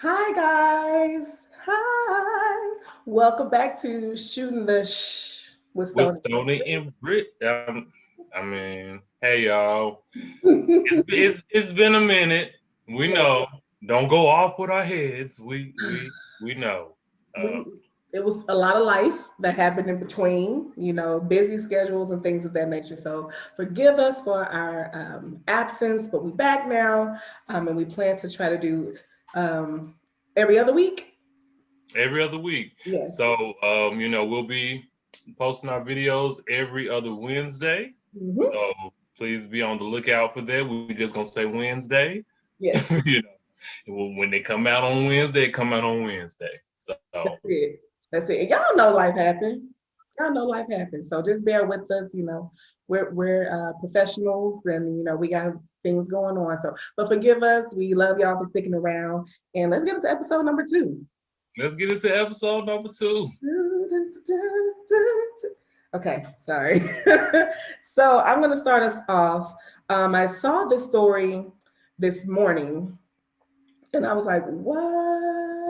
Hi guys. Hi. Welcome back to Shooting the Shh with With Stoney. Stoney and Brit. Hey y'all. It's been a minute. We Yeah, know. Don't go off with our heads. We know. we it was a lot of life that happened in between, busy schedules and things of that nature. So forgive us for our absence, but we're back now, and we plan to try to do um, every other week. Every other week. Yes. So we'll be posting our videos every other Wednesday. Hmm. So please be on the lookout for that. We're just gonna say Wednesday. Yes. When they come out on Wednesday, they come out on Wednesday. So That's it. That's it. And y'all know life happened. Y'all know life happens. So just bear with us. We're professionals, and we got things going on. So, but forgive us. We love y'all for sticking around. And let's get into episode number two. let's get into episode number 2. Okay, sorry. So I'm gonna start us off. I saw this story this morning, and I was like,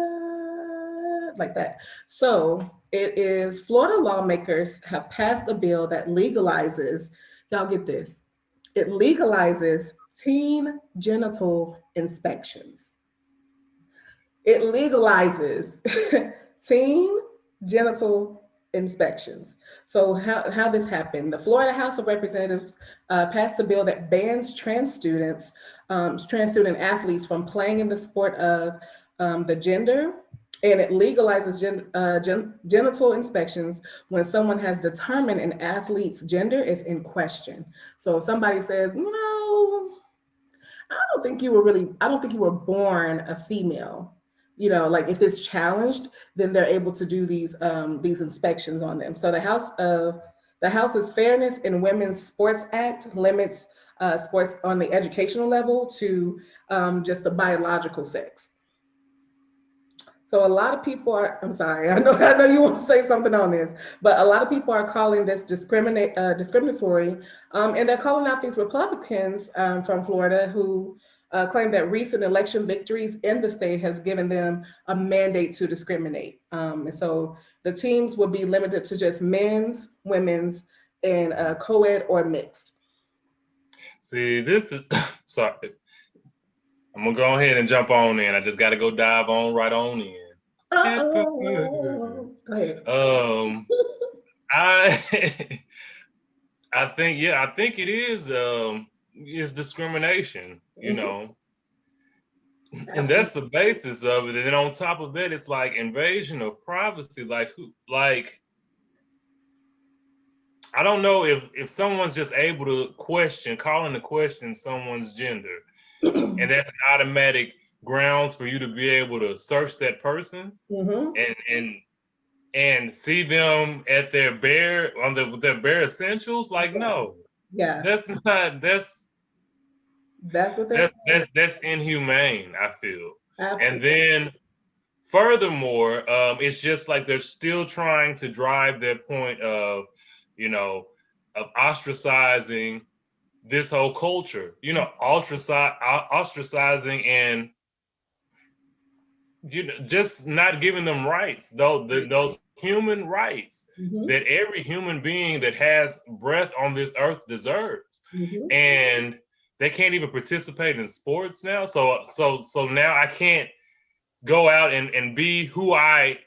what? Like that. So it is Florida lawmakers have passed a bill that legalizes, y'all get this, it legalizes teen genital inspections. It legalizes teen genital inspections. So how this happened? The Florida House of Representatives passed a bill that bans trans student athletes from playing in the sport of the gender, and it legalizes genital inspections when someone has determined an athlete's gender is in question. So if somebody says, I don't think you were born a female. Like if it's challenged, then they're able to do these inspections on them. So the House's Fairness in Women's Sports Act limits sports on the educational level to just the biological sex. So a lot of people are. I'm sorry. I know you want to say something on this, but a lot of people are calling this discriminatory, and they're calling out these Republicans from Florida who claim that recent election victories in the state has given them a mandate to discriminate. And so the teams will be limited to just men's, women's, and co-ed or mixed. See, this is sorry. I'm gonna go ahead and jump on in. I just got to go dive on right on in. Uh-oh. Go ahead. um, I I think it is discrimination. Mhm. And that's the Absolutely. basis of it. And then on top of that, it's like invasion of privacy. I don't know if someone's just able to call into question someone's gender, and that's an automatic grounds for you to be able to search that person Hmm. and see them at their bare on their bare essentials. Like, Yeah. no, Yeah. that's not That's what they're saying. that's inhumane, I feel. And Absolutely. then furthermore, it's just like they're still trying to drive their point of, you know, of ostracizing this whole culture, ostracizing and just not giving them rights, though those human rights that Hmm. every human being that has breath on this earth deserves. Hmm. And they can't even participate in sports now. So now I can't go out and be who I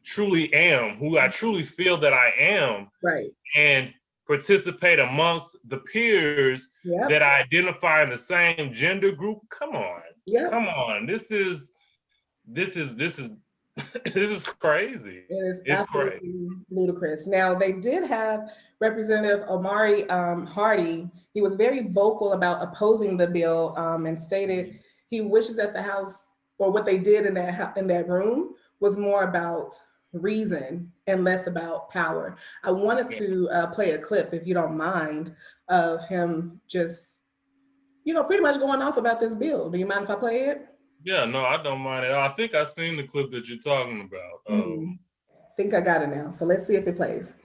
truly am, who I truly feel that I am, Right. and participate amongst the peers that Yep. I identify in the same gender group. Come on. Come Yep. on. This is this is crazy. It is It's crazy. absolutely ludicrous. Now, they did have Representative Omari Hardy. He was very vocal about opposing the bill, and stated he wishes that the House, or what they did in in that room, was more about reason and less about power. I wanted Yeah. to play a clip, if you don't mind, of him just, pretty much going off about this bill. Do you mind if I play it? Yeah, no, I don't mind at all. I think I seen the clip that you're talking about. Mhm. Think I got it now. So let's see if it plays.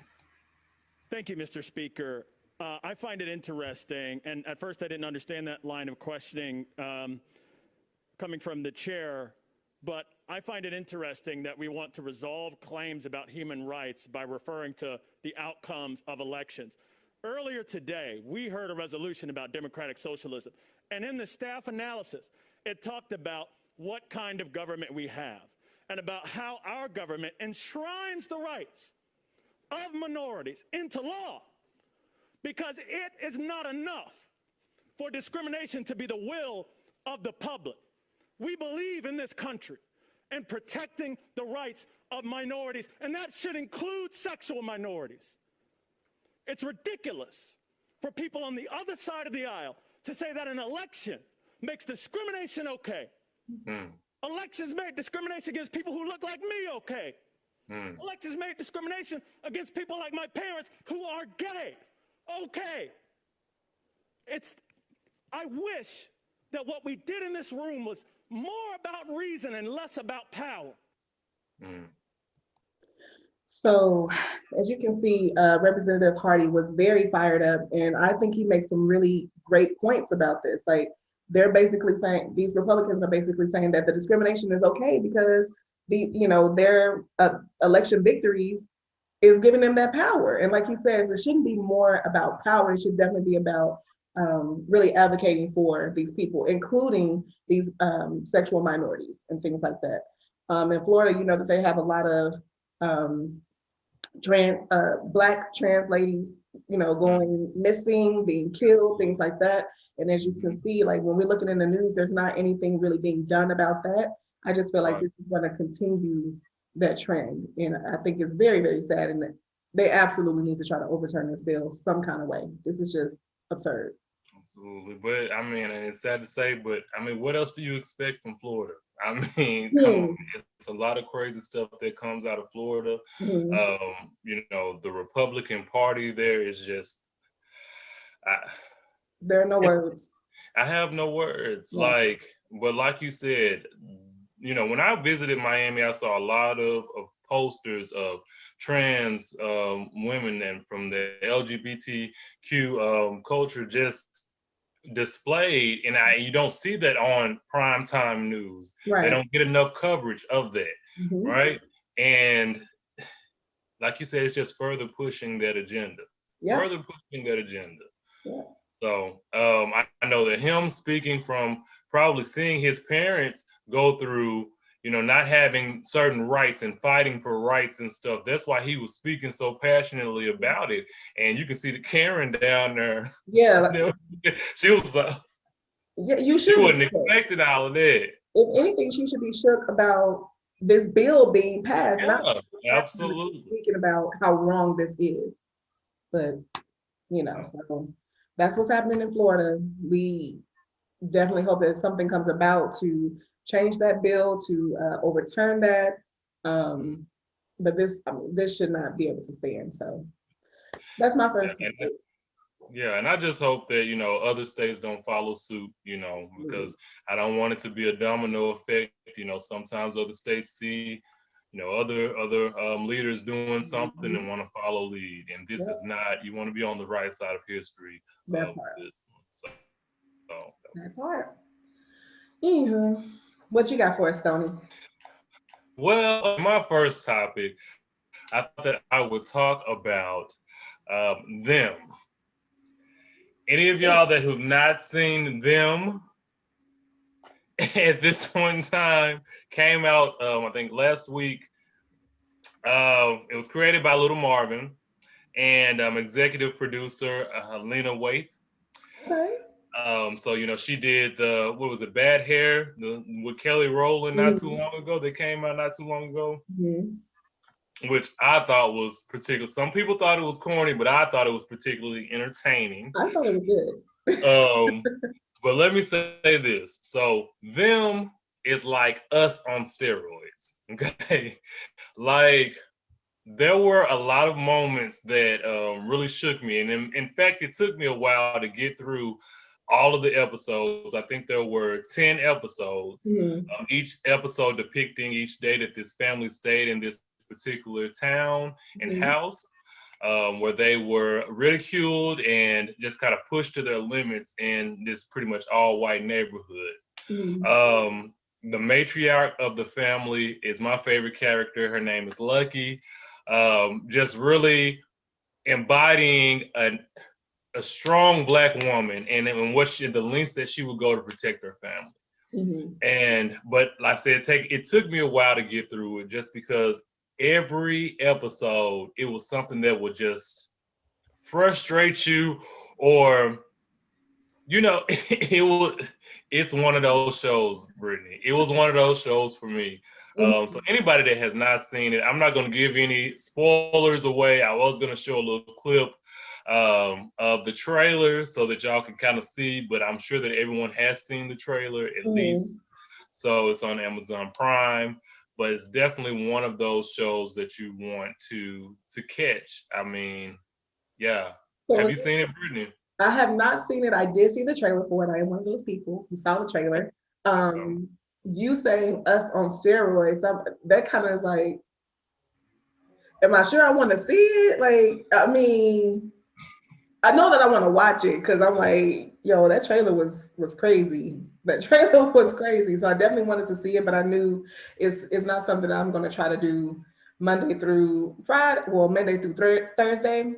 Thank you, Mr. Speaker. I find it interesting, and at first I didn't understand that line of questioning coming from the chair, but I find it interesting that we want to resolve claims about human rights by referring to the outcomes of elections. Earlier today, we heard a resolution about democratic socialism, and in the staff analysis, it talked about what kind of government we have and about how our government enshrines the rights of minorities into law, because it is not enough for discrimination to be the will of the public. We believe in this country in protecting the rights of minorities, and that should include sexual minorities. It's ridiculous for people on the other side of the aisle to say that an election makes discrimination okay. Elections make discrimination against people who look like me okay. Elections make discrimination against people like my parents who are gay okay. I wish that what we did in this room was more about reason and less about power. So, as you can see, Representative Hardy was very fired up, and I think he makes some really great points about this. Like, they're basically saying, these Republicans are basically saying that the discrimination is okay because their election victories is giving them that power. And like he says, it shouldn't be more about power. It should definitely be about really advocating for these people, including these sexual minorities and things like that. In Florida, that they have a lot of Black trans ladies, going missing, being killed, things like that. And as you can see, like when we're looking in the news, there's not anything really being done about that. I just feel like this is going to continue that trend. And I think it's very, very sad. And they absolutely need to try to overturn this bill some kind of way. This is just absurd. Absolutely. But I mean, and it's sad to say, but I mean, what else do you expect from Florida? I mean, come on, it's a lot of crazy stuff that comes out of Florida. The Republican Party there is just, there are no words. I have no words. Yeah. But like you said, when I visited Miami, I saw a lot of posters of trans women and from the LGBTQ culture just displayed, and you don't see that on primetime news. Right. They don't get enough coverage of that, right? And like you said, it's just further pushing that agenda. Yeah. So I know that him speaking from probably seeing his parents go through, not having certain rights and fighting for rights and stuff. That's why he was speaking so passionately about it. And you can see the Karen down there. Yeah. She was like, she wasn't expecting all of that. If anything, she should be shook about this bill being passed. Yeah, not absolutely. Thinking about how wrong this is. But, so that's what's happening in Florida. We definitely hope that something comes about to change that bill, to overturn that. But this should not be able to stand. So that's my first. And I just hope that, other states don't follow suit, because I don't want it to be a domino effect. Sometimes other states see, other leaders doing something and want to follow lead. And this is not, you want to be on the right side of history. That part. That part. Anywho, what you got for us, Stoney? Well, my first topic, I thought that I would talk about them. Any of y'all that have not seen them at this point in time came out, I think last week. It was created by Little Marvin and executive producer Lena Waithe. Okay. So she did what was it, Bad Hair, with Kelly Rowland not too long ago. They came out not too long ago, which I thought was particular. Some people thought it was corny, but I thought it was particularly entertaining. I thought it was good. But let me say this. So them is like us on steroids. Okay. Like there were a lot of moments that really shook me. And in fact, it took me a while to get through all of the episodes. I think there were 10 episodes, each episode depicting each day that this family stayed in this particular town and house, where they were ridiculed and just kind of pushed to their limits in this pretty much all white neighborhood. the matriarch of the family is my favorite character. Her name is Lucky. Just really embodying a strong Black woman, and the lengths that she would go to protect her family. But like I said, it took me a while to get through it, just because every episode it was something that would just frustrate you, or it's one of those shows, Brittany. It was one of those shows for me. So anybody that has not seen it, I'm not going to give any spoilers away. I was going to show a little clip of the trailer so that y'all can kind of see, but I'm sure that everyone has seen the trailer at least. So it's on Amazon Prime, but it's definitely one of those shows that you want to catch. I mean, yeah. Have you seen it, Brittany? I have not seen it. I did see the trailer for it. I am one of those people who saw the trailer. You saying us on steroids, that kind of is like, am I sure I want to see it? Like, I mean, I know that I want to watch it because I'm like, yo, that trailer was crazy. That trailer was crazy. So I definitely wanted to see it, but I knew it's not something I'm going to try to do Monday through Friday. Well, Monday through Thursday.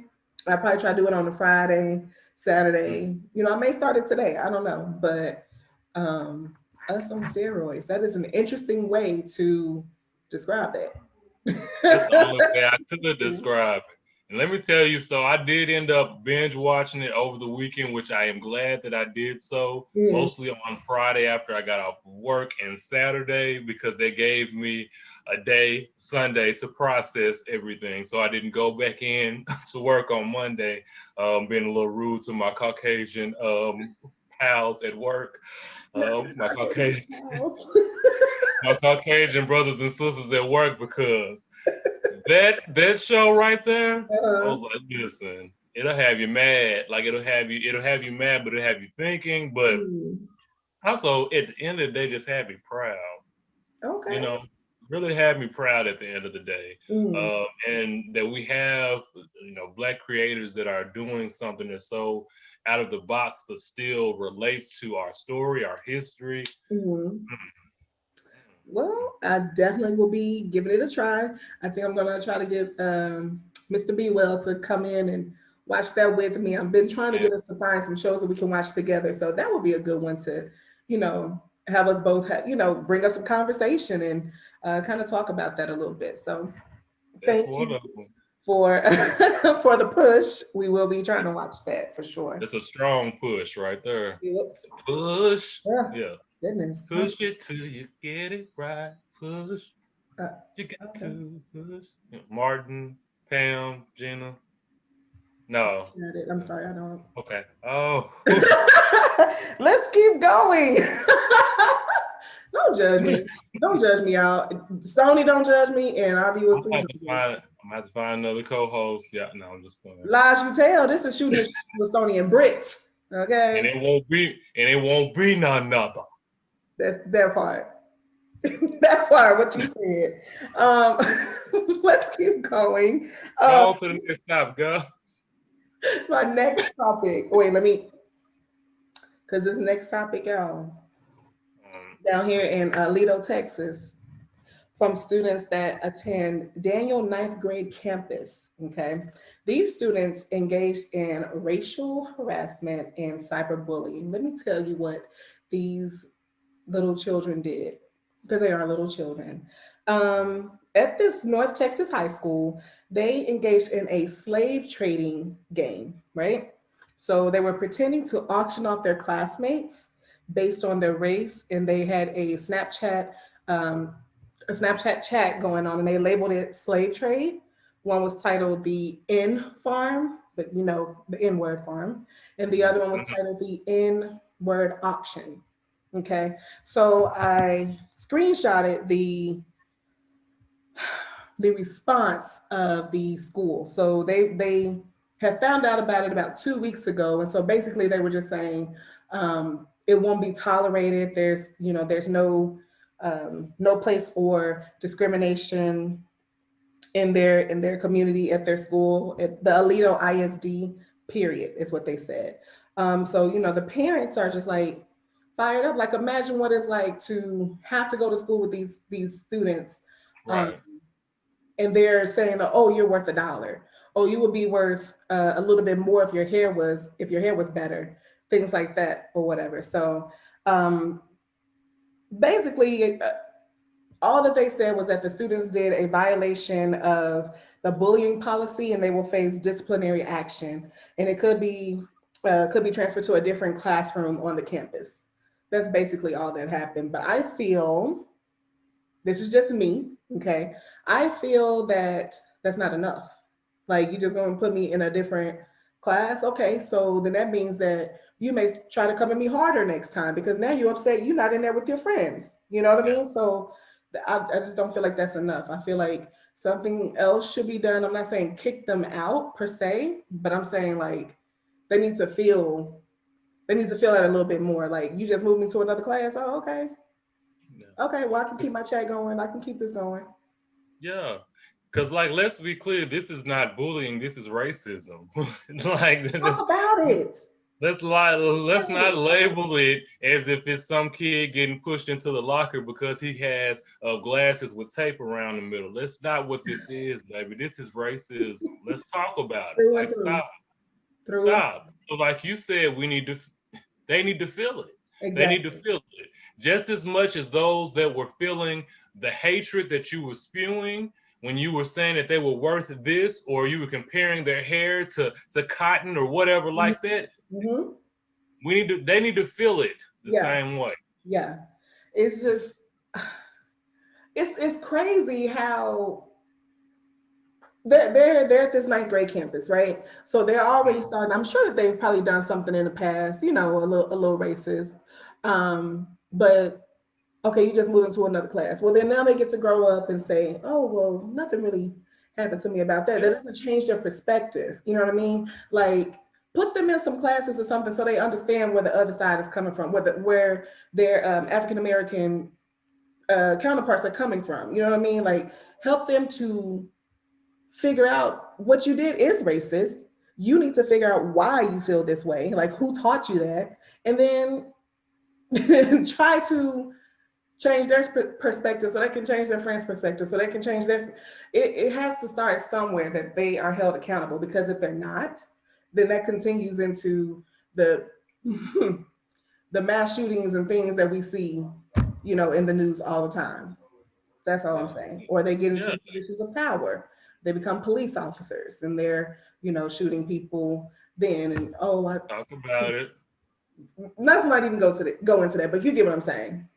I probably try to do it on a Friday, Saturday. I may start it today. I don't know, but us on steroids. That is an interesting way to describe that. That's the only way I could describe it. And let me tell you, so I did end up binge watching it over the weekend, which I am glad that I did so, mostly on Friday after I got off work, and Saturday because they gave me a day, Sunday, to process everything. So I didn't go back in to work on Monday, being a little rude to my Caucasian pals at work. My Caucasian brothers and sisters at work, because that show right there, I was like, listen, it'll have you mad. Like it'll have you mad, but it'll have you thinking. But also at the end of the day, just have me proud. Okay. Really have me proud at the end of the day. And that we have, Black creators that are doing something that's so out of the box, but still relates to our story, our history. Well, I definitely will be giving it a try. I think I'm gonna try to get Mr. B Well to come in and watch that with me. I've been trying to get us to find some shows that we can watch together. So that would be a good one to, have us both bring us some conversation and kind of talk about that a little bit. So That's thank you wonderful. for for the push. We will be trying to watch that for sure. It's a strong push right there. It's a push. Yeah. Goodness. Push it till you get it right. Push. You got Okay. to push. Martin, Pam, Jenna. No. I'm sorry, I don't. Okay. Oh. Let's keep going. Don't judge me. Don't judge me out. Stoney, don't judge me. And our viewers, please. I'm gonna have to find another co-host. Yeah, no, I'm just playing. Lies you tell. This is shooting with Stoney and Brit. Okay. And it won't be none other. That's that part. That part, what you said. Let's keep going. Go on to the next topic, girl. My next topic. Wait, because this next topic, y'all, down here in Lido, Texas, from students that attend Daniel ninth grade campus. Okay. These students engaged in racial harassment and cyberbullying. Let me tell you what these little children did, because they are little children. At this North Texas high school, they engaged in a slave trading game, right? So they were pretending to auction off their classmates based on their race, and they had um, a Snapchat chat going on, and they labeled it slave trade. One was titled the N Farm, but the N word farm, and the other one was titled the N word auction. Okay, so I screenshotted the response of the school. So they had found out about it about 2 weeks ago, and so basically they were just saying it won't be tolerated. There's no place for discrimination in their community, at their school, at the Alito ISD. Period is what they said. So the parents are just like, fired up. Like imagine what it's like to have to go to school with these students, um, Right. and they're saying, "Oh, you're worth $1. Oh, you would be worth a little bit more if your hair was better." Things like that or whatever. So um, basically, all that they said was that the students did a violation of the bullying policy and they will face disciplinary action, and it could be transferred to a different classroom on the campus. That's basically all that happened. But I feel, this is just me, okay? I feel that that's not enough. Like, you just going to put me in a different class? Okay, so then that means that you may try to come at me harder next time because now you're upset you're not in there with your friends. You know what I Yeah. mean? So I just don't feel like that's enough. I feel like something else should be done. I'm not saying kick them out per se, but I'm saying like they need to feel they need to feel that a little bit more. Like, you just moved me to another class. Oh, okay. Yeah. Okay, well, I can keep It's- my chat going. I can keep this going. yeah. Because, like, let's be clear, this is not bullying, this is racism. Like, Talk this, about it. let's About not it. label it as if it's some kid getting pushed into the locker because he has glasses with tape around the middle. That's not what this is, baby. This is racism. Let's talk about it. Through and Like, through. stop, Through and stop. So, like you said, they need to feel it. They need to exactly. feel it just as much as those that were feeling the hatred that you were spewing when you were saying that they were worth this, or you were comparing their hair to cotton or whatever like that. Mm-hmm. They need to feel it the Yeah, same way. yeah. It's just It's- it's crazy how they're at this ninth grade campus, right? So they're already starting. I'm sure that they've probably done something in the past, a little racist. But okay, you just moved into another class. Well, then now they get to grow up and say, oh, well, nothing really happened to me about that. That yeah, doesn't change their perspective. You know what I mean? Like, put them in some classes or something so they understand where the other side is coming from, where their African American counterparts are coming from. You know what I mean? Like, help them to figure out what you did is racist. You need to figure out why you feel this way, like who taught you that, and then try to change their perspective so they can change their friends' perspective, so they can change their. It has to start somewhere that they are held accountable, because if they're not, then that continues into the the mass shootings and things that we see, in the news all the time. That's all I'm yeah, saying. Or they get yeah. into positions of power. They become police officers and they're, shooting people then. And Talk about it. let's not even go into that, but you get what I'm saying.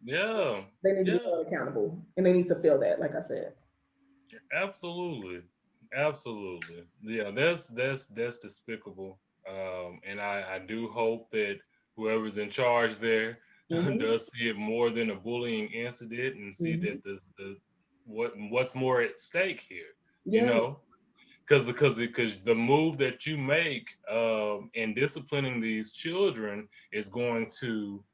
Yeah, They need to be yeah. held accountable and they need to feel that, like I said. Absolutely, absolutely. Yeah, that's despicable. And I do hope that whoever's in charge there Hmm. does see it more than a bullying incident and see Hmm. that the what's more at stake here. You Yeah. know, because the move that you make in disciplining these children is going to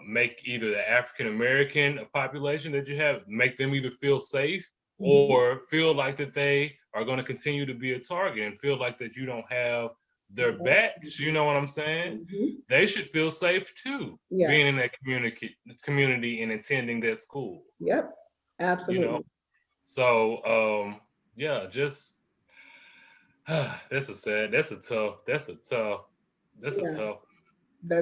make either the African American population that you have make them either feel safe Hmm. or feel like that they are going to continue to be a target and feel like that you don't have their backs. You know what I'm saying? Hmm. They should feel safe too, Yeah. being in that community and attending that school. Yep. You know, Absolutely. so yeah, just that's a sad, that's a Yeah. tough, That's that's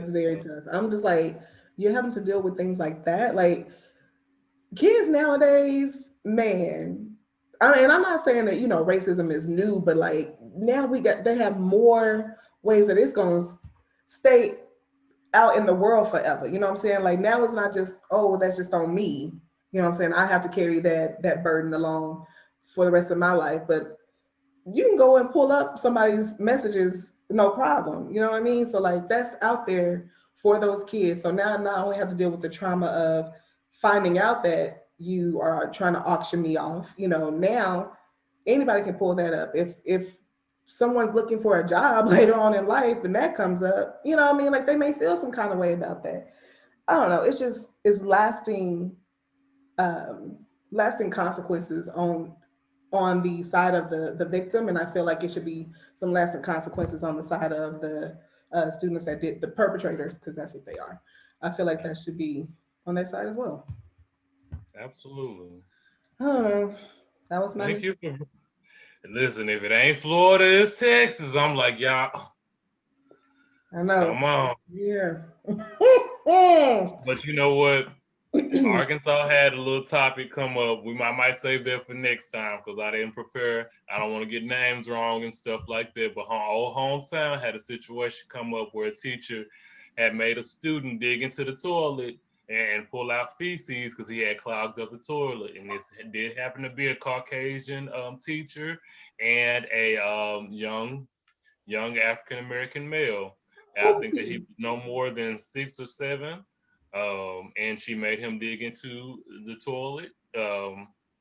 a very tough. tough. I'm just like, you're having to deal with things like that. Like, kids nowadays, man, and I'm not saying that racism is new, but like now they have more ways that it's gonna stay out in the world forever. You know what I'm saying? Like, now it's not just, oh, that's just on me. You know what I'm saying? I have to carry that burden along for the rest of my life. But you can go and pull up somebody's messages, no problem. You know what I mean? So like, that's out there for those kids. So now I not only have to deal with the trauma of finding out that you are trying to auction me off, now anybody can pull that up. If someone's looking for a job later on in life and that comes up, you know what I mean? Like, they may feel some kind of way about that. I don't know. It's um, lasting consequences on the side of the victim, and I feel like it should be some lasting consequences on the side of the students that did the perpetrators, because that's what they are. I feel like that should be on their side as well. Absolutely. I don't know. That was my Thank you for listen. If it ain't Florida, it's Texas. I'm like, y'all, I know. come on. Yeah. But you know what? Arkansas had a little topic come up. We might save that for next time because I didn't prepare. I don't want to get names wrong and stuff like that. But our old hometown had a situation come up where a teacher had made a student dig into the toilet and pull out feces because he had clogged up the toilet. And this did happen to be a Caucasian teacher and a young African American male. And I What was think that he he? was no more than 6 or 7. And she made him dig into the toilet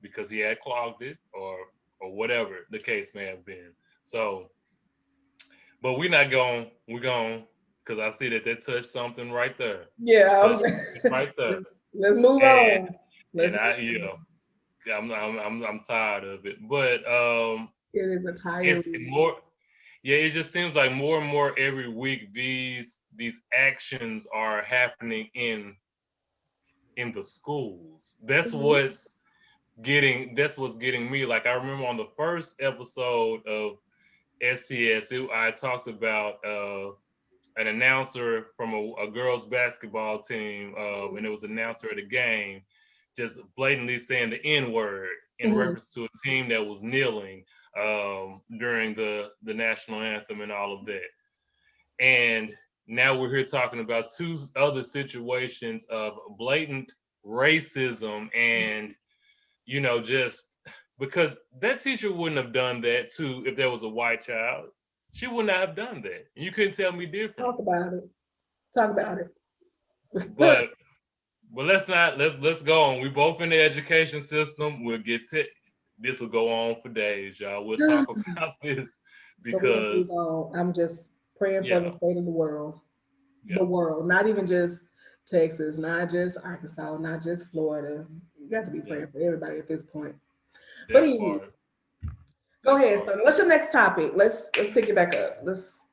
because he had clogged it or whatever the case may have been. So, but we're going because I see that touched something right there. Yeah. Touched something right there. Let's move And on. Let's and move I on. I'm tired of it. But It is a if tiring. more yeah, it just seems like more and more every week these actions are happening in the schools. Mhm. That's what's getting me. Like I remember on the first episode of S.T.S, I talked about an announcer from a girls basketball team, and it was an announcer at a game, just blatantly saying the N word in Mhm. reference to a team that was kneeling during the national anthem and all of that. And now we're here talking about 2 other situations of blatant racism and, just because that teacher wouldn't have done that too if there was a white child. She would not have done that. You couldn't tell me different. Talk about it. Talk about it. But let's go on. We both in the education system. We'll get to this will go on for days, y'all. We'll talk about this So we're gonna move because on. I'm just praying for the yeah, state of the world. yeah, The world, not even just Texas, not just Arkansas, not just Florida. You got to be yeah, praying for everybody at this point. But that anywho, part, go that ahead, part. Stoney. What's your next topic? Let's pick it back up. Let's.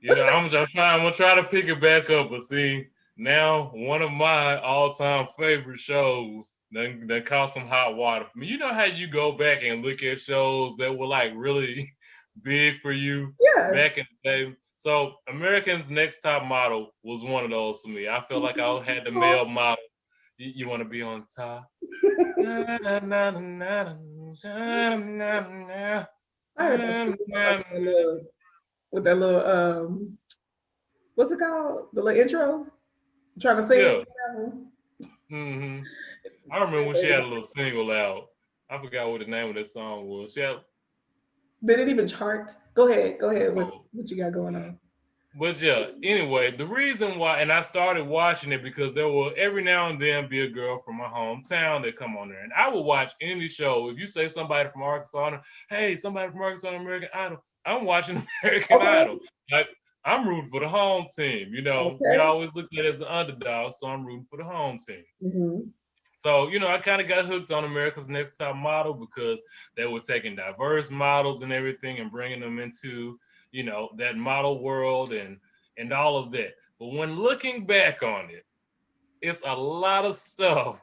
What's your I'm gonna try to pick it back up, but see, now one of my all-time favorite shows that caught some hot water for me. You know how you go back and look at shows that were like really big for you yeah? back in the day. So American's Next Top Model was one of those for me. I felt like I had the male model. You want to be on top? Na, na, na, na, na, na, na, I heard that shit na, na. with that little what's it called? The little intro. I'm trying to sing. Yeah. hmm I remember when she had a little single out. I forgot what the name of that song was. She had, Did it even chart? Go ahead. Go ahead. oh, What you got going on? but yeah, anyway, the reason why, and I started watching it because there will every now and then be a girl from my hometown that come on there, and I will watch any show. If you say somebody from Arkansas, hey, somebody from Arkansas, American Idol, I'm watching American Okay. Idol. Like I'm rooting for the home team. We Okay. always look at it as an underdog, so I'm rooting for the home team. Mm-hmm. So, I kind of got hooked on America's Next Top Model because they were taking diverse models and everything and bringing them into, that model world and all of that. But when looking back on it, it's a lot of stuff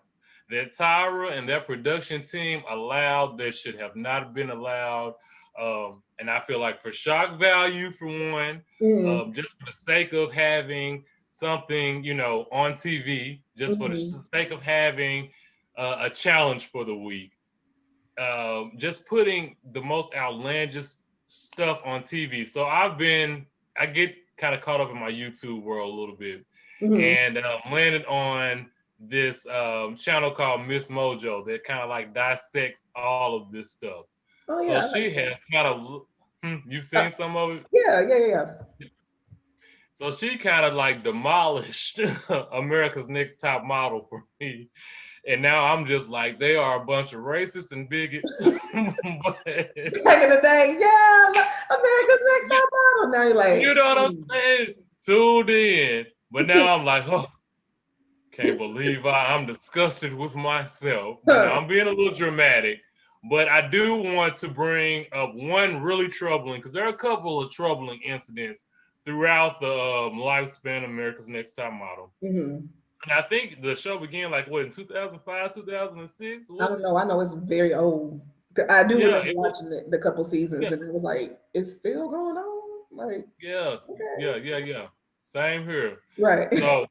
that Tyra and their production team allowed that should have not been allowed. And I feel like for shock value, for one, Mm-hmm. just for the sake of having something, on TV, just for the Mm-hmm. sake of having a challenge for the week, just putting the most outlandish stuff on TV. So I get kind of caught up in my YouTube world a little bit Mm-hmm. and landed on this channel called Miss Mojo that kind of like dissects all of this stuff. Oh So yeah, I she like has that. kind of, you've Uh, seen some of it? yeah, yeah, yeah. So she kind of like demolished America's Next Top Model for me. And now I'm just like, they are a bunch of racists and bigots. But Back in the day, yeah, America's Next you, Top Model. Now you're you like, know what I'm saying? Tuned in. But now I'm like, oh, can't believe I'm disgusted with myself. But no, huh. I'm being a little dramatic. But I do want to bring up one really troubling, because there are a couple of troubling incidents throughout the lifespan of America's Next Top Model. Mm-hmm. And I think the show began like what in 2005, 2006. I don't know. I know it's very old. I do Yeah, remember watching it the couple seasons, yeah, and it was like, it's still going on. Like, yeah, okay, yeah. Same here. right. So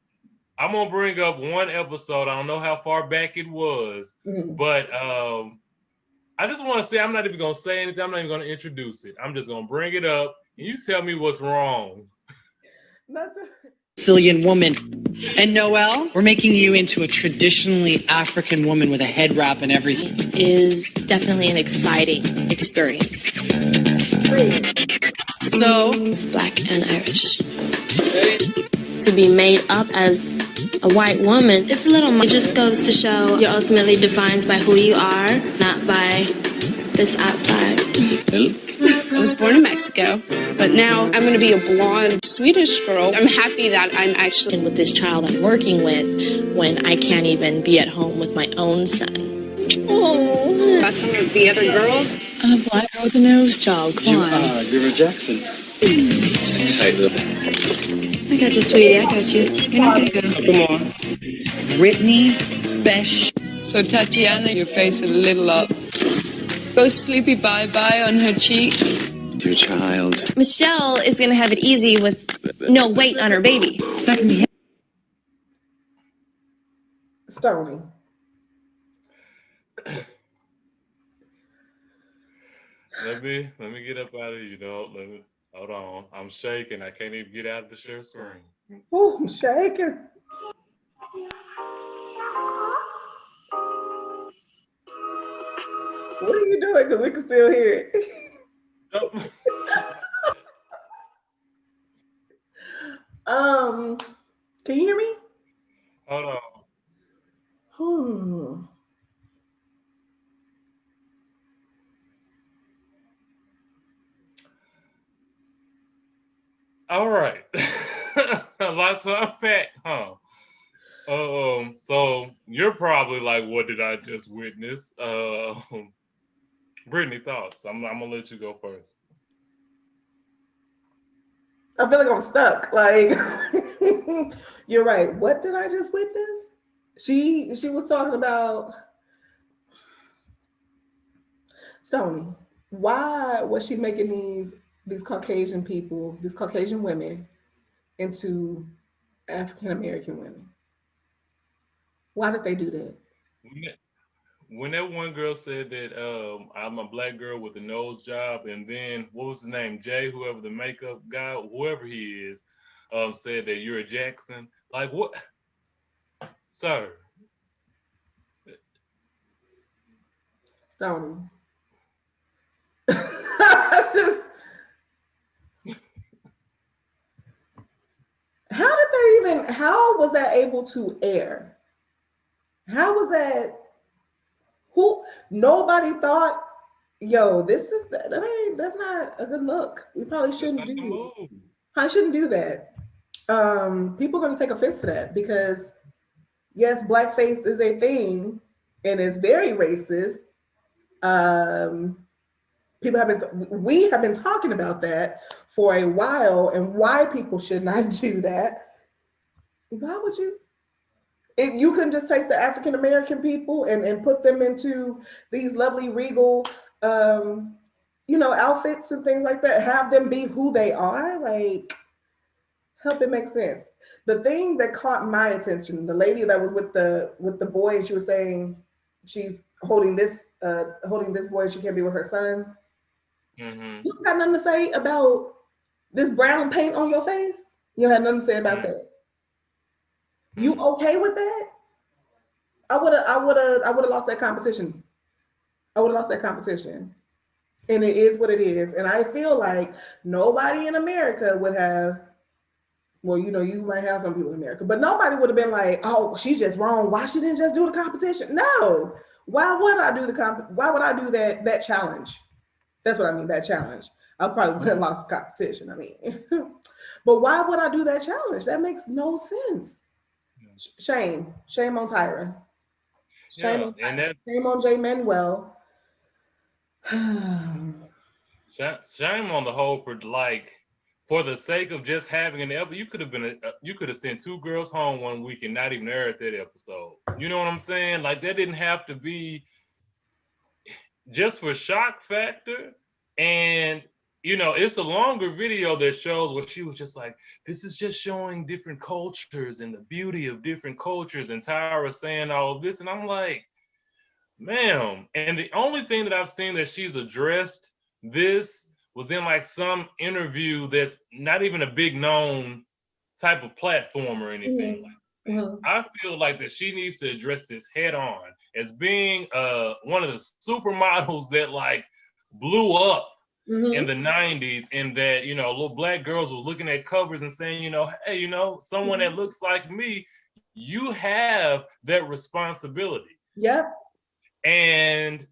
I'm gonna bring up one episode. I don't know how far back it was, Mhm. but I just want to say I'm not even gonna say anything. I'm not even gonna introduce it. I'm just gonna bring it up, and you tell me what's wrong. Not to, Brazilian woman. And Noelle, we're making you into a traditionally African woman with a head wrap and everything. Is definitely an exciting experience. So, It's Black and Irish. To be made up as a white woman, it's a little much. It just goes to show you're ultimately defined by who you are, not by this outside. I was born in Mexico, but now I'm going to be a blonde Swedish girl. I'm happy that I'm actually And with this child I'm working with, when I can't even be at home with my own son. Oh, some of the other girls. I'm a black girl with a nose job. Come on. River Jackson. I got you, sweetie. I got you. You're not gonna go. Come on. Brittany Besh. So, Tatiana, your face a little up. Go sleepy bye-bye on her cheek. Your child. Michelle is gonna have it easy with no weight on her baby. It's not gonna be. Stoney. Let me get up out of you, dog. Hold on. I'm shaking. I can't even get out of the share screen. Oh, I'm shaking. What are you doing? Because we can still hear it. Can you hear me? Hold on. All right. A lot to unpack, huh? So you're probably like, what did I just witness? Brittany, thoughts? I'm gonna let you go first. I feel like I'm stuck. Like, you're right. What did I just witness? She was talking about Stoney. Why was she making these Caucasian people, these Caucasian women, into African American women? Why did they do that? When that one girl said that I'm a black girl with a nose job, and then what was his name? Jay, whoever the makeup guy, whoever he is, said that you're a Jackson. Like what, sir? Stoney. How was that able to air? How was that? Nobody thought, yo, that's not a good look. We probably shouldn't do. I shouldn't do that. People are going to take offense to that because yes, blackface is a thing and it's very racist. We have been talking about that for a while and why people should not do that. Why would you? If you can just take the African American people and put them into these lovely regal outfits and things like that, have them be who they are, like help it make sense. The thing that caught my attention, the lady that was with the boy, and she was saying she's holding this boy, she can't be with her son. Mm-hmm. You got nothing to say about this brown paint on your face? You had nothing to say about that. You okay with that? I would have lost that competition. And it is what it is. And I feel like nobody in America would have, well, you might have some people in America, but nobody would have been like, oh, she's just wrong. Why she didn't just do the competition? No. Why would I do that challenge? That's what I mean, that challenge. I probably would have lost the competition. I mean, but why would I do that challenge? That makes no sense. Shame on Tyra. Shame on J Manuel. Shame on the whole for the sake of just having an episode, you could have sent 2 girls home one week and not even aired that episode. You know what I'm saying? Like, that didn't have to be just for shock factor. And it's a longer video that shows where she was just like, this is just showing different cultures and the beauty of different cultures, and Tyra saying all of this, and I'm like, ma'am. And the only thing that I've seen that she's addressed this was in like some interview that's not even a big known type of platform or anything like that. Mm-hmm. I feel like that she needs to address this head on as being one of the supermodels that like blew up in the 90s, and that little black girls were looking at covers and saying, hey, someone that looks like me, you have that responsibility. Yep. And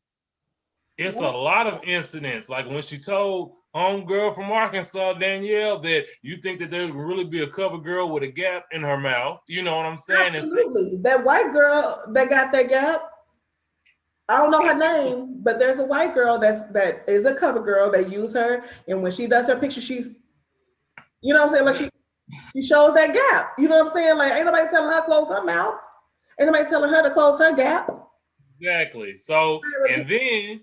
it's a lot of incidents, like when she told homegirl from Arkansas, Danielle, that you think that there would really be a cover girl with a gap in her mouth. You know what I'm saying? Absolutely. That white girl that got that gap, I don't know her name, but there's a white girl that is a cover girl. They use her, and when she does her picture, she's, you know what I'm saying, like she shows that gap. You know what I'm saying? Like, ain't nobody telling her to close her mouth. Ain't nobody telling her to close her gap. Exactly. So, and then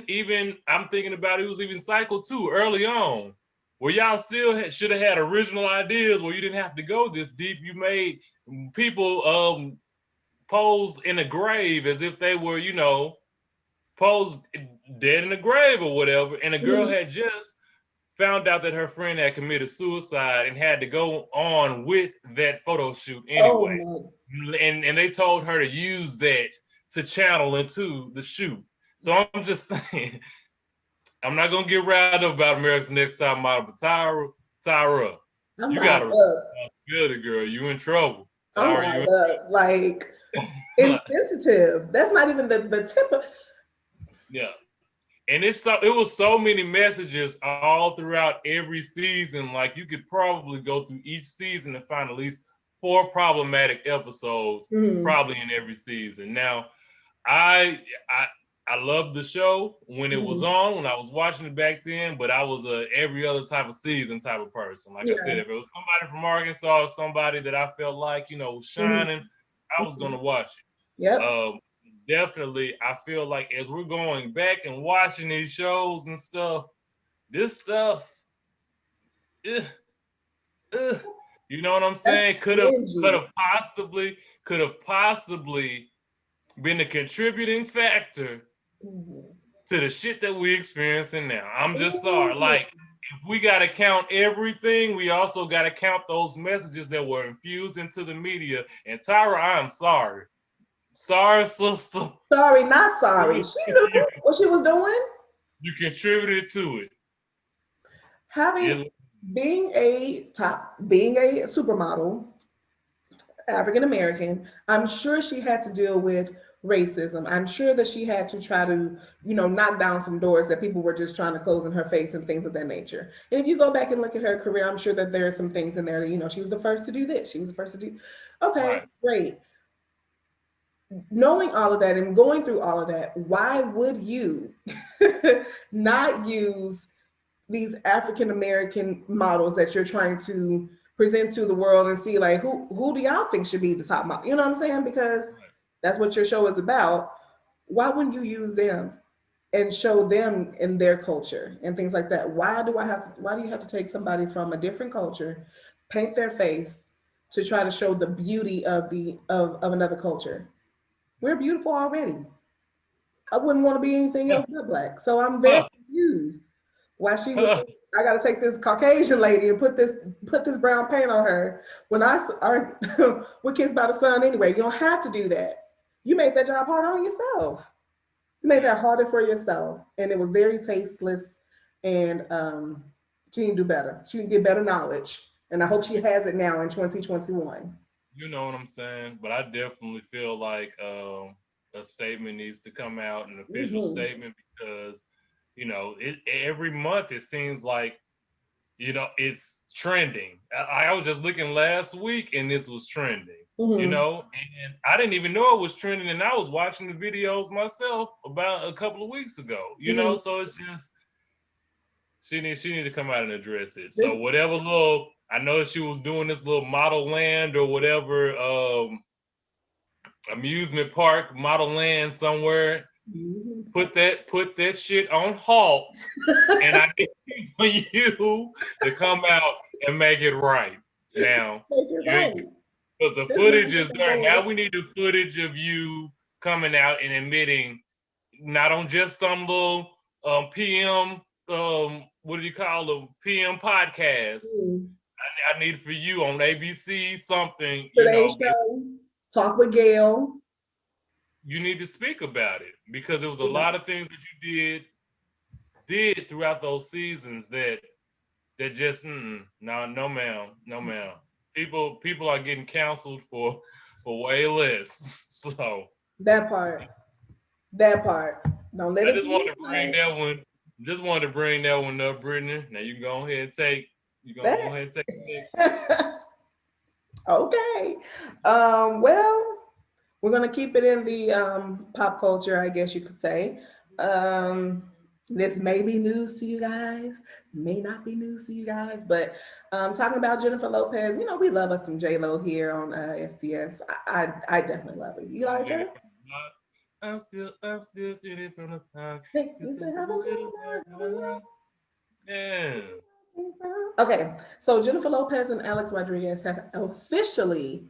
even I'm thinking about, it was even cycle 2 early on, where y'all still should have had original ideas where you didn't have to go this deep. You made people pose in a grave as if they were, posed dead in a grave or whatever. And a girl had just found out that her friend had committed suicide and had to go on with that photo shoot anyway. And they told her to use that to channel into the shoot. So I'm just saying, I'm not gonna get riled up about America's Next Top Model, but Tyra, you got a responsibility, girl. You in trouble. Tyra, like insensitive. That's not even the tip of. Yeah. And it was so many messages all throughout every season. Like, you could probably go through each season and find at least 4 problematic episodes, probably in every season. Now, I loved the show when it was on, when I was watching it back then, but I was a every other type of season type of person. Like I said, if it was somebody from Arkansas or somebody that I felt like, was shining, I was going to watch it. Yep. Definitely, I feel like as we're going back and watching these shows and stuff, this stuff, you know what I'm saying? Could have possibly been a contributing factor to the shit that we experiencing now. I'm just sorry. Like, if we got to count everything, we also got to count those messages that were infused into the media. And Tyra, I am sorry. Sorry, sister. Sorry, not sorry. She knew what she was doing. You contributed to it. Being a supermodel, African American, I'm sure she had to deal with racism. I'm sure that she had to try to, knock down some doors that people were just trying to close in her face and things of that nature. And if you go back and look at her career, I'm sure that there are some things in there that, she was the first to do this. She was the first to do. Okay, great. Knowing all of that and going through all of that, why would you not use these African American models that you're trying to present to the world and see, like, who do y'all think should be the top model? You know what I'm saying? Because that's what your show is about. Why wouldn't you use them and show them in their culture and things like that? Why do you have to take somebody from a different culture, paint their face to try to show the beauty of another culture? We're beautiful already. I wouldn't want to be anything else but black. So I'm very confused why she would. I got to take this Caucasian lady and put this brown paint on her when we're kids by the sun anyway. You don't have to do that. You made that job harder on yourself. You made that harder for yourself, and it was very tasteless. And she didn't do better. She didn't get better knowledge, and I hope she has it now in 2021. You know what I'm saying? But I definitely feel like a statement needs to come out, an official statement, because, every month it seems like, it's trending. I was just looking last week and this was trending, and I didn't even know it was trending, and I was watching the videos myself about a couple of weeks ago, so it's just, She need to come out and address it. This So whatever little, I know she was doing this little model land or whatever amusement park model land somewhere. Put that shit on halt, and I need for you to come out and make it right now. make it right. Because the This footage is motherfucking there. boy. Now we need the footage of you coming out and admitting, not on just some little PM, what do you call them, PM podcast. I need for you on ABC something, Today's show, Talk with Gail. you need to speak about it, because there was a Yeah. lot of things that you did throughout those seasons that just no ma'am. People are getting counseled for way less. So That part. Don't let I it just be. wanted to bring that one. Just wanted to bring that one up, Brittany. Now you can go ahead and take. You gonna go ahead and take the next. Okay. Well, we're gonna keep it in the pop culture, I guess you could say. This may be news to you guys, may not be news to you guys, but talking about Jennifer Lopez, you know, we love us some JLo here on S.T.S. I definitely love her. You like her? I'm still shooting from the top. Hey, you still have a little Yeah. Okay, so Jennifer Lopez and Alex Rodriguez have officially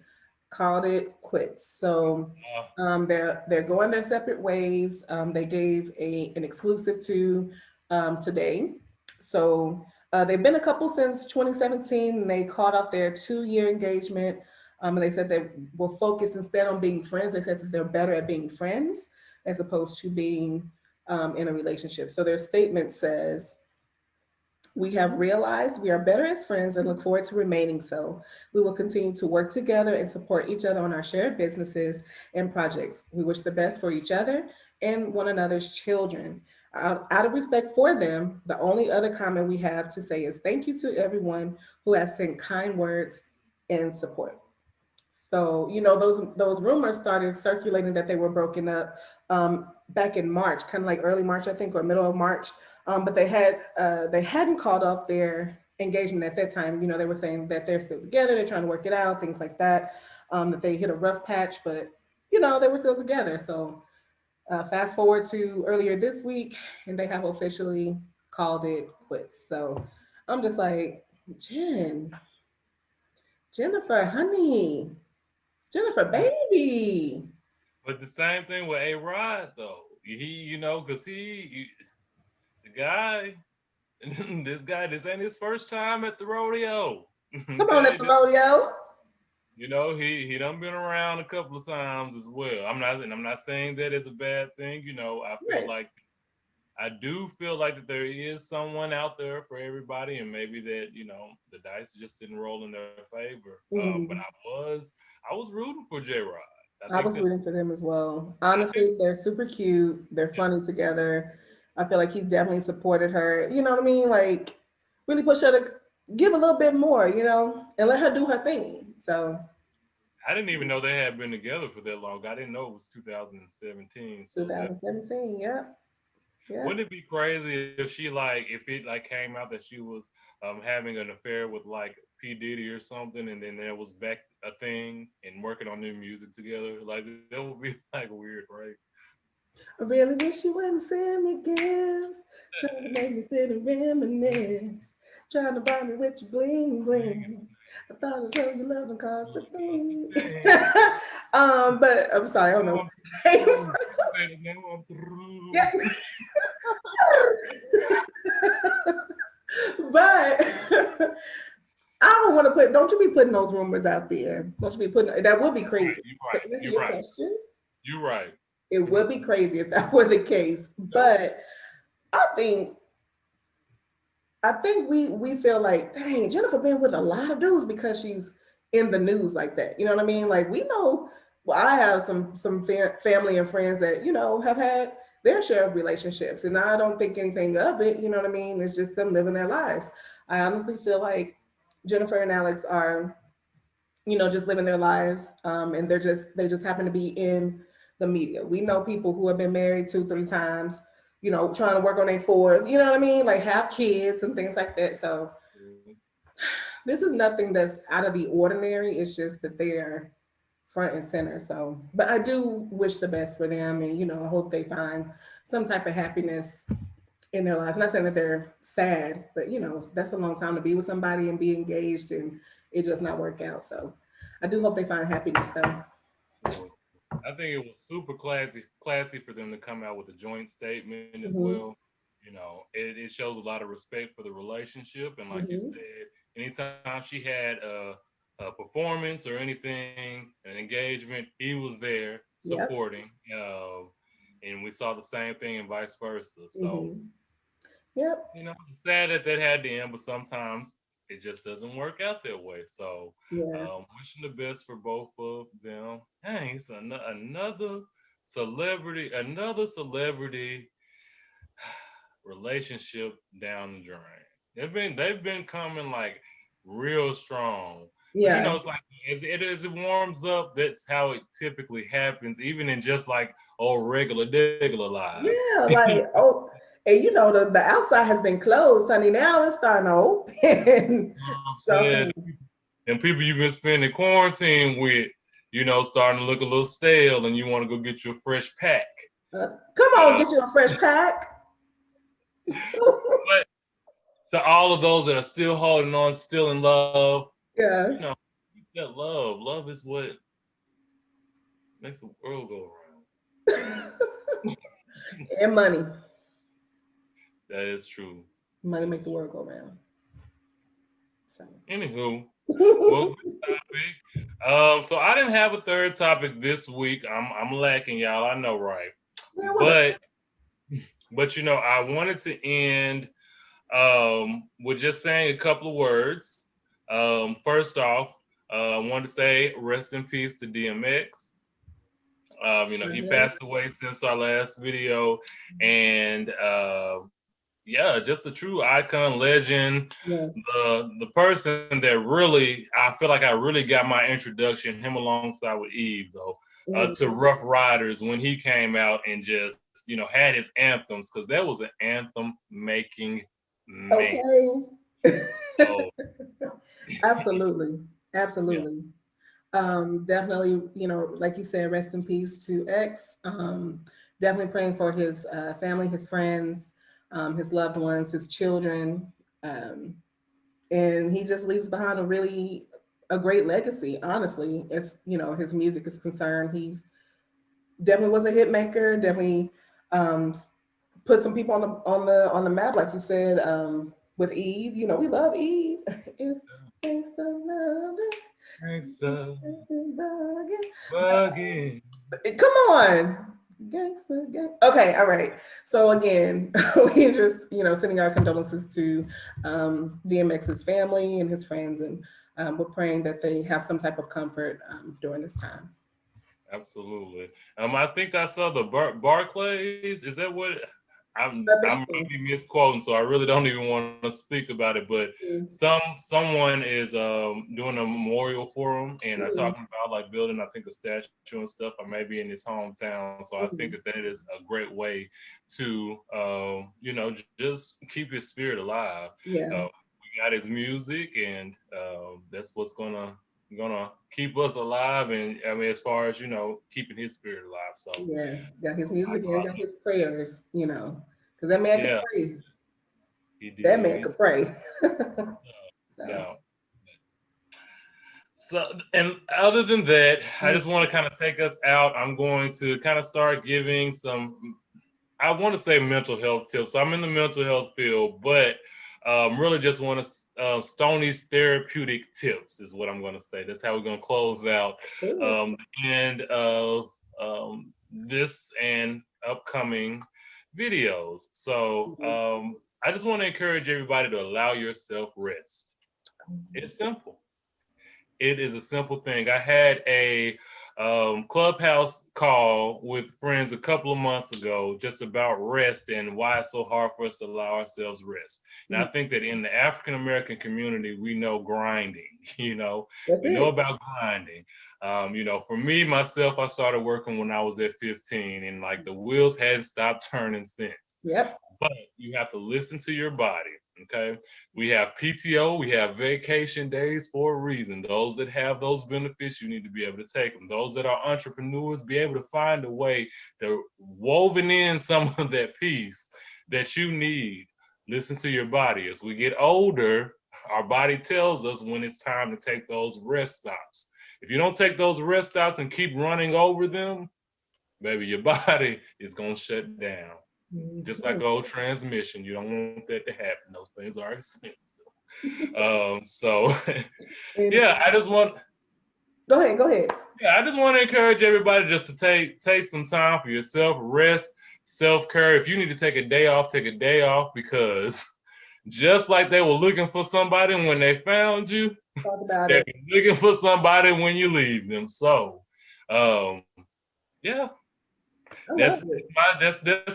called it quits. So they're going their separate ways. They gave an exclusive to Today. So they've been a couple since 2017. And they called off their 2-year engagement. And they said they will focus instead on being friends. They said that they're better at being friends as opposed to being in a relationship. So their statement says, "We have realized we are better as friends and look forward to remaining so. We will continue to work together and support each other on our shared businesses and projects. We wish the best for each other and one another's children. Out of respect for them, the only other comment we have to say is thank you to everyone who has sent kind words and support." So, you know, those rumors started circulating that they were broken up back in March, kind of like early March, I think, or middle of March. But they hadn't called off their engagement at that time. You know, they were saying that they're still together, they're trying to work it out, things like that. That they hit a rough patch, but you know, they were still together. So fast forward to earlier this week, and they have officially called it quits. So I'm just like, Jennifer, honey. Jennifer, baby. But the same thing with A Rod though. Because the guy, this ain't his first time at the rodeo. Come on at the rodeo. He done been around a couple of times as well. I'm not saying that it's a bad thing. I do feel like that there is someone out there for everybody, and maybe that the dice just didn't roll in their favor. But I was rooting for J Rod. I was rooting for them as well. Honestly, they're super cute. They're funny together. I feel like he definitely supported her. You know what I mean? Like, really push her to give a little bit more, and let her do her thing. So I didn't even know they had been together for that long. I didn't know it was 2017. So 2017, yeah. Wouldn't it be crazy if if it came out that she was having an affair with P. Diddy or something, and then there was back a thing and working on new music together? Like, that would be weird, right? I really wish you wouldn't send me gifts, trying to make me sit and reminisce, trying to buy me with your bling bling. I thought it was so you love and cost a thing. But I'm sorry, I don't know. Yeah. But I don't want to don't you be putting those rumors out there. Don't you be putting, that would be crazy. You're right. Question? You're right. It would be crazy if that were the case. But I think we feel like, dang, Jennifer been with a lot of dudes because she's in the news like that. You know what I mean? Like, we know, well, I have some family and friends that, have had their share of relationships, and I don't think anything of it. You know what I mean? It's just them living their lives. I honestly feel like Jennifer and Alex are, just living their lives, and they just happen to be in the media. We know people who have been married 2-3 times, trying to work on their fourth, you know what I mean? Like have kids and things like that. So this is nothing that's out of the ordinary. It's just that they are front and center. So, but I do wish the best for them, and I hope they find some type of happiness in their lives. Not saying that they're sad, but that's a long time to be with somebody and be engaged, and it does not work out. So, I do hope they find happiness though. I think it was super classy for them to come out with a joint statement as Mm-hmm. well. It shows a lot of respect for the relationship, and like you Mm-hmm. said, anytime she had a performance or anything, an engagement, he was there Yep. supporting, and we saw the same thing and vice versa. So, Mm-hmm. Yep. it's sad that that had to end, but sometimes it just doesn't work out that way. So, Yeah. wishing the best for both of them. Dang, it's another celebrity relationship down the drain. They've been coming like real strong. But Yeah. it's like as it warms up, that's how it typically happens, even in just like old regular lives. Yeah. Like, oh, and the outside has been closed, honey. Now it's starting to open. You know what I'm So saying? And people you've been spending quarantine with, starting to look a little stale, and you want to go get you a fresh pack. come on, Uh, get you a fresh pack. but to all of those that are still holding on, still in love, Yeah. that love. Love is what makes the world go around. And money. That is true. Money make the world go round. So. Anywho, well, good topic. So I didn't have a third topic this week. I'm lacking, y'all. I know, right? Man, what? But I wanted to end with just saying a couple of words. First off, I wanted to say rest in peace to DMX. He passed away since our last video, and yeah, just a true icon, legend, Yes. the person that really, I feel like I really got my introduction, him alongside with Eve though, to Rough Riders when he came out and just had his anthems, because that was an anthem making man. Okay. So, Absolutely. yeah, Absolutely. Definitely, like you said, rest in peace to X. Definitely praying for his family, his friends, his loved ones, his children. And he just leaves behind a great legacy, honestly, as his music is concerned. He's definitely was a hit maker, definitely um, put some people on the map, like you said, with Eve. We love Eve. It's gangsta love. thanks, bugging. Come on. Gangsta, gang. Okay, all right. So again, we just, sending our condolences to DMX's family and his friends, and we're praying that they have some type of comfort during this time. Absolutely. I think I saw the Barclays. Is that what? I'm maybe misquoting, so I really don't even want to speak about it. But someone is doing a memorial for him, and are talking about like building, I think, a statue and stuff, or maybe in his hometown. So I think that is a great way to just keep his spirit alive. Yeah. We got his music, and that's what's gonna keep us alive, and I mean, as far as keeping his spirit alive. So Yes, got his music and got his prayers, because that man could pray. he did. That man could pray. No. So, and other than that, I just want to kind of take us out. I'm going to kind of start giving some, I want to say mental health tips. I'm in the mental health field, but really just want to, Stoney's therapeutic tips is what I'm going to say. That's how we're going to close out the end of this and upcoming videos. So I just want to encourage everybody to allow yourself rest. It's simple. It is a simple thing. I had a clubhouse call with friends a couple of months ago just about rest and why it's so hard for us to allow ourselves rest. And I think that in the African American community, we know grinding, we know about grinding. For me, myself, I started working when I was at 15, and like the wheels hadn't stopped turning since. Yep. But you have to listen to your body, okay? We have PTO, we have vacation days for a reason. Those that have those benefits, you need to be able to take them. Those that are entrepreneurs, be able to find a way to woven in some of that piece that you need. Listen to your body. As we get older, our body tells us when it's time to take those rest stops. If you don't take those rest stops and keep running over them, baby, your body is going to shut down. Just like an old transmission. You don't want that to happen. Those things are expensive. So, yeah, I just want. Go ahead. Yeah, I just want to encourage everybody just to take some time for yourself, rest, self-care. If you need to take a day off, take a day off, because just like they were looking for somebody when they found you, Talk about they're it. looking for somebody when you leave them. So, yeah. That's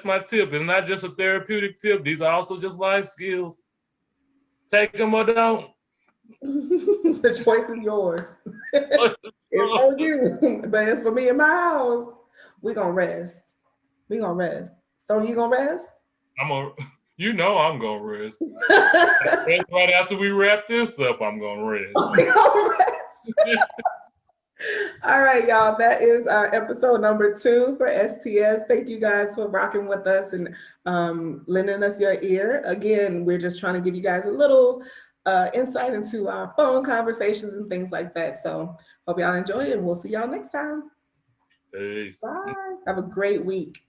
my tip. It's not just a therapeutic tip. These are also just life skills. Take them or don't. The choice is yours. It's for you, but it's for me and my house. We gonna rest. Stoney, you gonna rest? I'm gonna rest. Right after we wrap this up, I'm gonna rest. We gonna rest. All right, y'all. That is our episode number 2 for STS. Thank you guys for rocking with us and lending us your ear. Again, we're just trying to give you guys a little insight into our phone conversations and things like that. So hope y'all enjoyed it, and we'll see y'all next time. Peace. Bye. Have a great week.